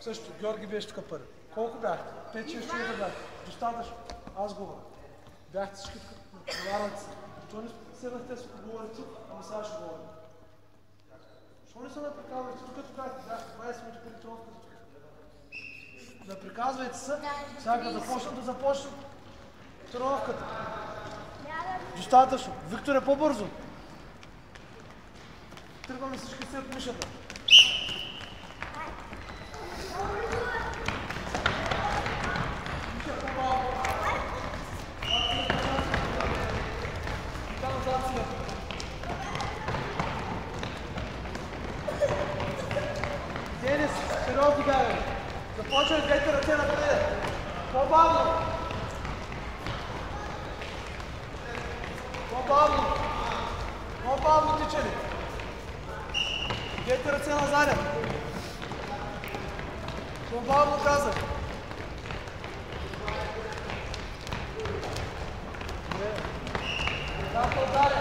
Също, Георги беше тук първи. Колко бяхте? 5-6 човека бяхте. Достатъчно. Аз говоря. Бяхте всички тук. Наварвате се. Защо не седнахте с говорите, ами сега ще говорим. Защо не се наприказвайте? Тук казвате, бяхте 20 минути преди тренировката тук. Наприказвайте се. Сега да започнем тренировката. Достатъчно. Виктор е по-бързо. Тръгваме всички след мишата. Денис, сериозно бягаме. Започваме двете ръце напред. По-бавно. По-бавно. По-бавно тичали. Двете ръце назад. По-бавно казах. Така,